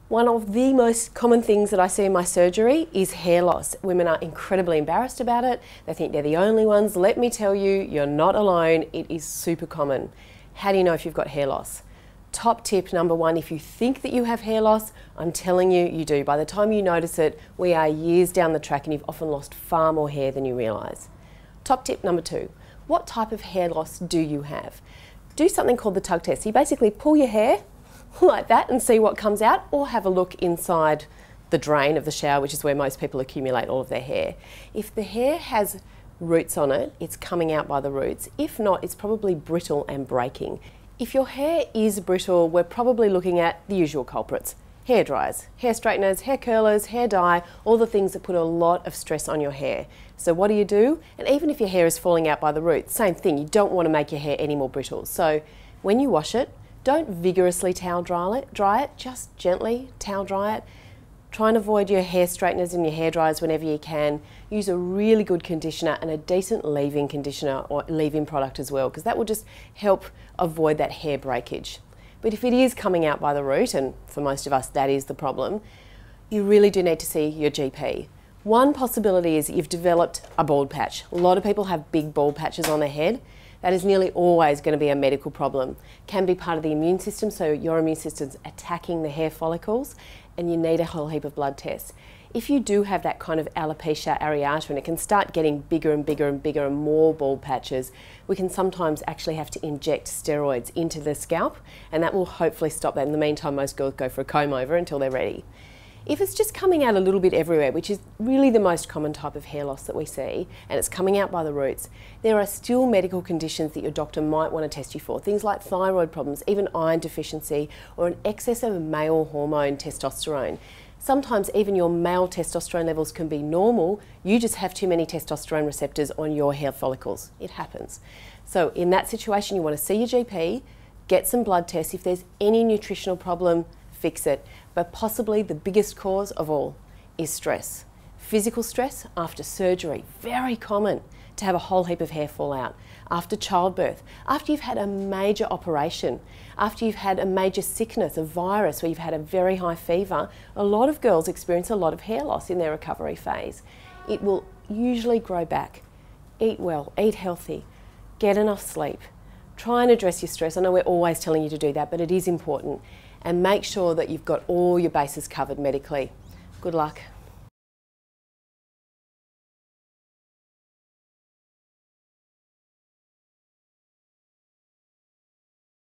One of the most common things that I see in my surgery is hair loss. Women are incredibly embarrassed about it. They think they're the only ones. Let me tell you, you're not alone. It is super common. How do you know if you've got hair loss? Top tip number one, if you think that you have hair loss, I'm telling you, you do. By the time you notice it, we are years down the track and you've often lost far more hair than you realise. Top tip number two, what type of hair loss do you have? Do something called the Tug Test. You basically pull your hair like that and see what comes out, or have a look inside the drain of the shower, which is where most people accumulate all of their hair. If the hair has roots on it, it's coming out by the roots. If not, it's probably brittle and breaking. If your hair is brittle, we're probably looking at the usual culprits. Hair dryers, hair straighteners, hair curlers, hair dye, all the things that put a lot of stress on your hair. So what do? And even if your hair is falling out by the roots, same thing, you don't want to make your hair any more brittle. So when you wash it, don't vigorously towel dry it, just gently towel dry it. Try and avoid your hair straighteners and your hair dryers whenever you can. Use a really good conditioner and a decent leave-in conditioner or leave-in product as well, because that will just help avoid that hair breakage. But if it is coming out by the root, and for most of us that is the problem, you really do need to see your GP. One possibility is that you've developed a bald patch. A lot of people have big bald patches on their head. That is nearly always going to be a medical problem. Can be part of the immune system, so your immune system's attacking the hair follicles and you need a whole heap of blood tests. If you do have that kind of alopecia areata and it can start getting bigger and bigger and bigger and more bald patches, we can sometimes actually have to inject steroids into the scalp, and that will hopefully stop that. In the meantime, most girls go for a comb over until they're ready. If it's just coming out a little bit everywhere, which is really the most common type of hair loss that we see, and it's coming out by the roots, there are still medical conditions that your doctor might want to test you for. Things like thyroid problems, even iron deficiency, or an excess of male hormone testosterone. Sometimes even your male testosterone levels can be normal, you just have too many testosterone receptors on your hair follicles. It happens. So in that situation, you want to see your GP, get some blood tests. If there's any nutritional problem, fix it. But possibly the biggest cause of all is stress. Physical stress after surgery, very common to have a whole heap of hair fall out. After childbirth, after you've had a major operation, after you've had a major sickness, a virus where you've had a very high fever, a lot of girls experience a lot of hair loss in their recovery phase. It will usually grow back. Eat well, eat healthy, get enough sleep. Try and address your stress. I know we're always telling you to do that, but it is important. And make sure that you've got all your bases covered medically. Good luck.